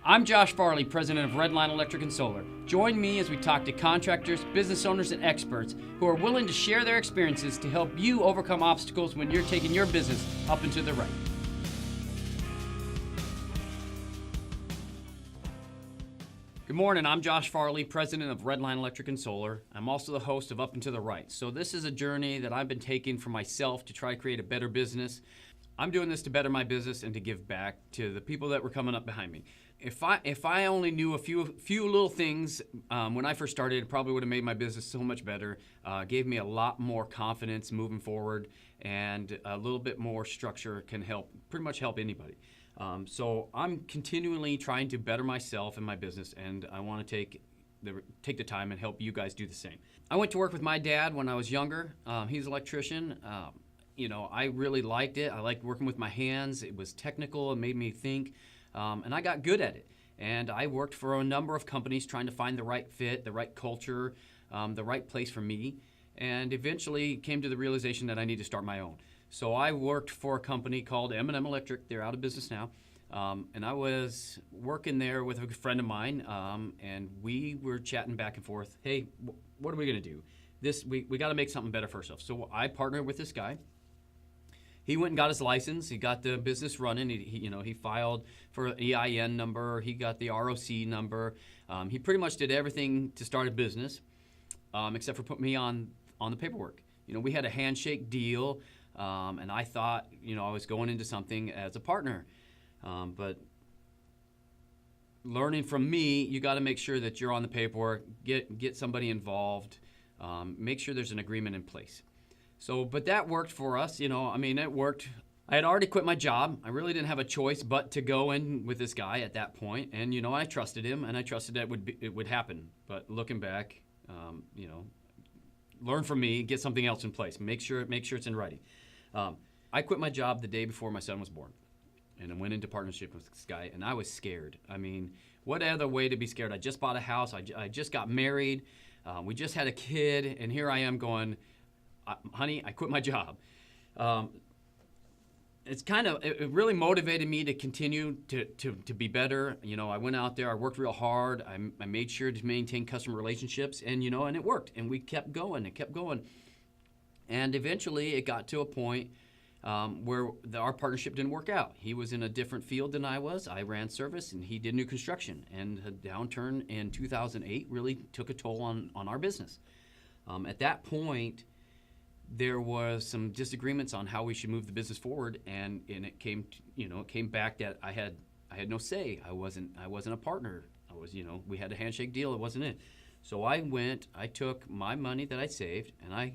I'm Josh Farley, president of Redline Electric and Solar. Join me as we talk to contractors, business owners, and experts who are willing to share their experiences to help you overcome obstacles when you're taking your business up and to the right. Good morning, I'm Josh Farley, president of Redline Electric and Solar. I'm also the host of Up and to the Right. So this is a journey that I've been taking for myself to try to create a better business. I'm doing this to better my business and to give back to the people that were coming up behind me. If I only knew a few little things when I first started, it probably would have made my business so much better. Gave me a lot more confidence moving forward, and a little bit more structure can pretty much help anybody. So I'm continually trying to better myself and my business, and I want to take the time and help you guys do the same. I went to work with my dad when I was younger. He's an electrician. I really liked it. I liked working with my hands. It was technical. It made me think. And I got good at it. And I worked for a number of companies trying to find the right fit, the right culture, the right place for me, and eventually came to the realization that I need to start my own. So I worked for a company called M&M Electric. They're out of business now. And I was working there with a friend of mine, and we were chatting back and forth. Hey, what are we going to do? We got to make something better for ourselves. So I partnered with this guy. He went and got his license. He got the business running. He filed for an EIN number. He got the ROC number. He pretty much did everything to start a business, except for putting me on the paperwork. We had a handshake deal, and I thought, I was going into something as a partner. But learning from me, you got to make sure that you're on the paperwork. Get somebody involved. Make sure there's an agreement in place. But that worked for us, it worked. I had already quit my job. I really didn't have a choice but to go in with this guy at that point. And, I trusted him, and I trusted that it would happen. But looking back, learn from me, get something else in place. Make sure it's in writing. I quit my job the day before my son was born. And I went into partnership with this guy, and I was scared. What other way to be scared? I just bought a house. I just got married. We just had a kid, and here I am going, honey, I quit my job. It really motivated me to continue to be better. I went out there, I worked real hard. I made sure to maintain customer relationships, and it worked. And we kept going. And eventually it got to a point where our partnership didn't work out. He was in a different field than I was. I ran service, and he did new construction. And the downturn in 2008 really took a toll on our business. At that point, there was some disagreements on how we should move the business forward, and it came back that I had no say. I wasn't a partner. We had a handshake deal. It wasn't it. So I took my money that I saved, and I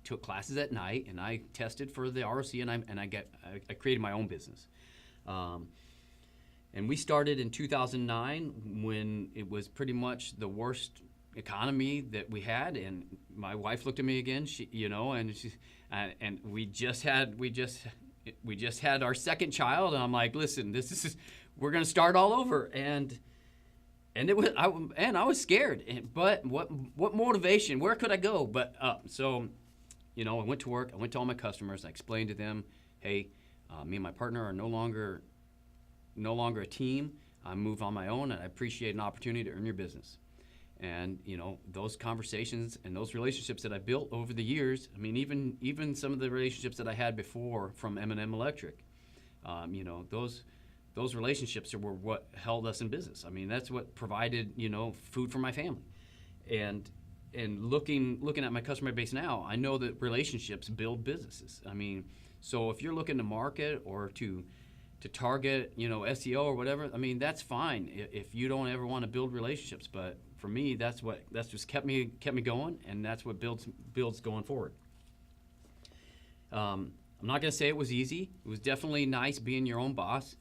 took classes at night, and I tested for the ROC, and I created my own business. And we started in 2009 when it was pretty much the worst economy that we had, and my wife looked at me again. And we just had our second child, and I'm like, listen, we're gonna start all over, and I was scared. But what motivation? Where could I go? But so, I went to work. I went to all my customers. I explained to them, hey, me and my partner are no longer a team. I move on my own, and I appreciate an opportunity to earn your business. And those conversations and those relationships that I built over the years. Even some of the relationships that I had before from M&M Electric, those relationships were what held us in business. That's what provided food for my family. And looking at my customer base now, I know that relationships build businesses. So if you're looking to market or to target SEO or whatever, that's fine if you don't ever want to build relationships. But for me, that's just kept me going, and that's what builds going forward. I'm not going to say it was easy. It was definitely nice being your own boss.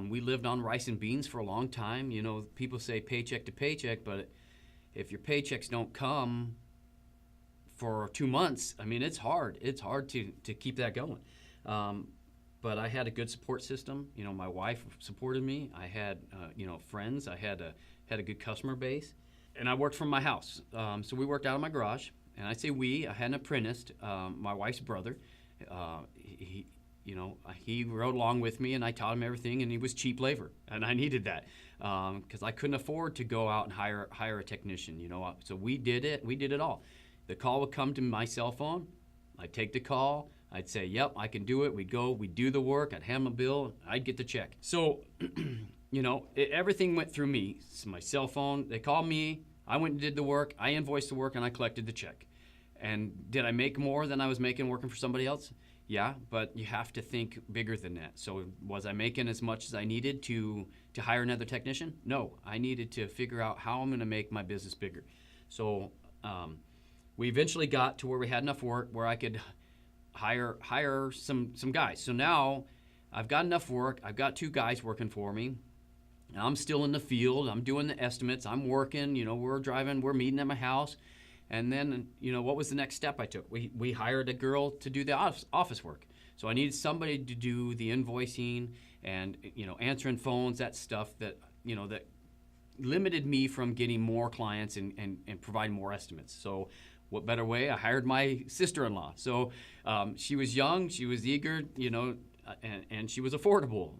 We lived on rice and beans for a long time. People say paycheck to paycheck, but if your paychecks don't come for 2 months, it's hard. It's hard to keep that going. But I had a good support system. My wife supported me. I had friends. I had a good customer base. And I worked from my house. So we worked out of my garage. And I say we. I had an apprentice, my wife's brother. he rode along with me, and I taught him everything, and he was cheap labor, and I needed that because I couldn't afford to go out and hire a technician. So we did it all. The call would come to my cell phone. I'd take the call. I'd say, yep, I can do it. We'd go, we'd do the work. I'd hand him a bill. I'd get the check. So, everything went through me. So my cell phone, they called me. I went and did the work. I invoiced the work, and I collected the check. And did I make more than I was making working for somebody else? Yeah, but you have to think bigger than that. So was I making as much as I needed to hire another technician? No, I needed to figure out how I'm going to make my business bigger. So we eventually got to where we had enough work where I could hire some guys. So now I've got enough work. I've got 2 guys working for me. And I'm still in the field. I'm doing the estimates. I'm working. We're driving. We're meeting at my house. And then, what was the next step I took? We hired a girl to do the office work. So I needed somebody to do the invoicing and, answering phones, that stuff that, that limited me from getting more clients and providing more estimates. So what better way? I hired my sister-in-law. So she was young, she was eager, and she was affordable.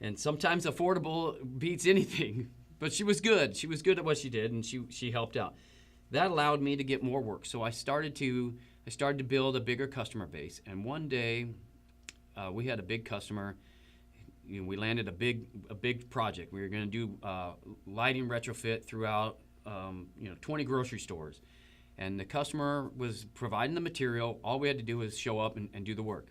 And sometimes affordable beats anything, but she was good. She was good at what she did, and she helped out. That allowed me to get more work. So I started to build a bigger customer base. And one day, we had a big customer. We landed a big project. We were going to do lighting retrofit throughout 20 grocery stores. And the customer was providing the material. All we had to do was show up and do the work.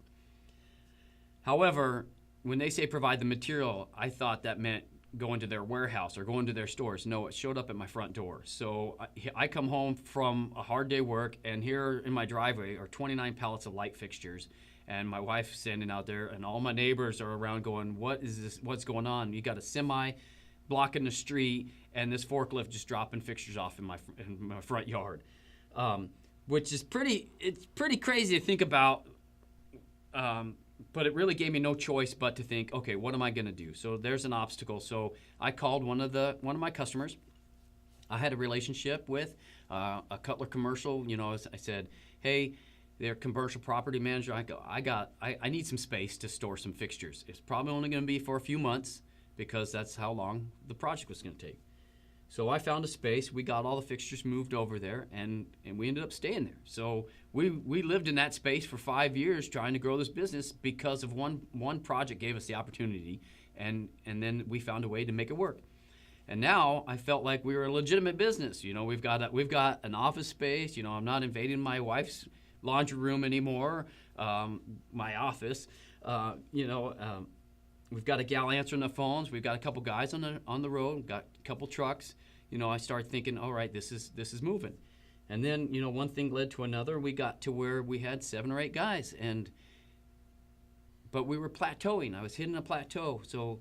However, when they say provide the material, I thought that meant go into their warehouse or go into their stores. No, it showed up at my front door. So I come home from a hard day work, and here in my driveway are 29 pallets of light fixtures. And my wife's standing out there, and all my neighbors are around going, what is this? What's going on? You got a semi blocking the street, and this forklift just dropping fixtures off in my front yard, which is it's pretty crazy to think about. But it really gave me no choice but to think, okay, what am I going to do? So there's an obstacle. So I called one of my customers I had a relationship with, a Cutler Commercial. I said, hey, their commercial property manager, I need some space to store some fixtures. It's probably only going to be for a few months because that's how long the project was going to take. So I found a space. We got all the fixtures moved over there, and we ended up staying there. So we lived in that space for 5 years trying to grow this business because of one project gave us the opportunity, and then we found a way to make it work. And now I felt like we were a legitimate business. We've got an office space. I'm not invading my wife's laundry room anymore, my office. We've got a gal answering the phones. We've got a couple guys on the road. We've got a couple trucks. I started thinking, all right, this is moving. And then, one thing led to another. We got to where we had 7 or 8 guys, but we were plateauing. I was hitting a plateau. So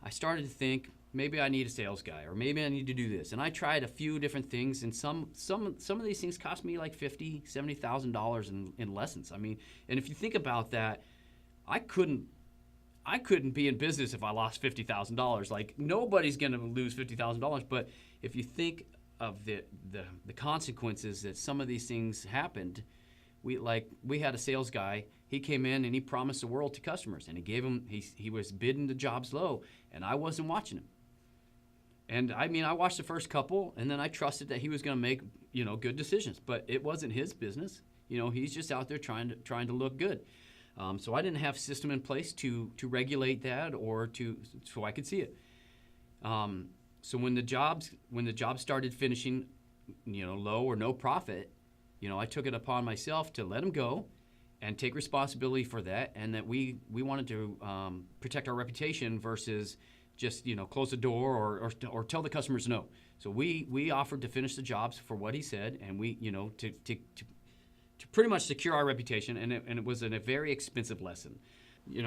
I started to think, maybe I need a sales guy, or maybe I need to do this. And I tried a few different things, and some of these things cost me like $50,000, $70,000 in lessons. I mean, and if you think about that, I couldn't be in business if I lost $50,000. Like, nobody's going to lose $50,000. But if you think of the consequences that some of these things happened, we had a sales guy. He came in and he promised the world to customers, and he was bidding the jobs low, and I wasn't watching him. And I watched the first couple, and then I trusted that he was going to make good decisions. But it wasn't his business. He's just out there trying to look good. So I didn't have a system in place to regulate that so I could see it. So when the jobs started finishing, low or no profit, I took it upon myself to let them go and take responsibility for that, and that we wanted to protect our reputation versus just close the door or tell the customers no. So we offered to finish the jobs for what he said, and we to pretty much secure our reputation, and it was a very expensive lesson.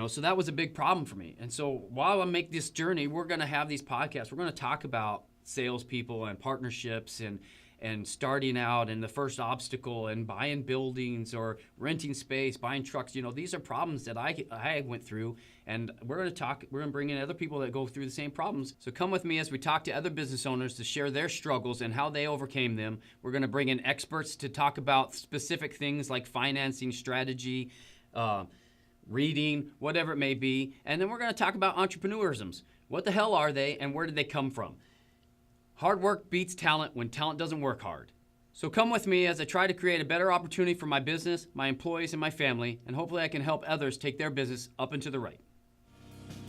So that was a big problem for me. And so while I make this journey, we're going to have these podcasts. We're going to talk about salespeople and partnerships and starting out and the first obstacle and buying buildings or renting space, buying trucks. These are problems that I went through, and we're going to bring in other people that go through the same problems. So come with me as we talk to other business owners to share their struggles and how they overcame them. We're going to bring in experts to talk about specific things like financing strategy. reading, whatever it may be. And then we're going to talk about entrepreneurisms. What the hell are they and where did they come from? Hard work beats talent when talent doesn't work hard. So come with me as I try to create a better opportunity for my business, my employees, and my family, and hopefully I can help others take their business up and to the right.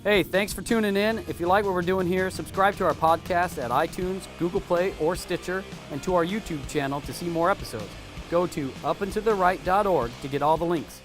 Hey, thanks for tuning in. If you like what we're doing here, subscribe to our podcast at iTunes, Google Play, or Stitcher, and to our YouTube channel to see more episodes. Go to upandtothe right.org to get all the links.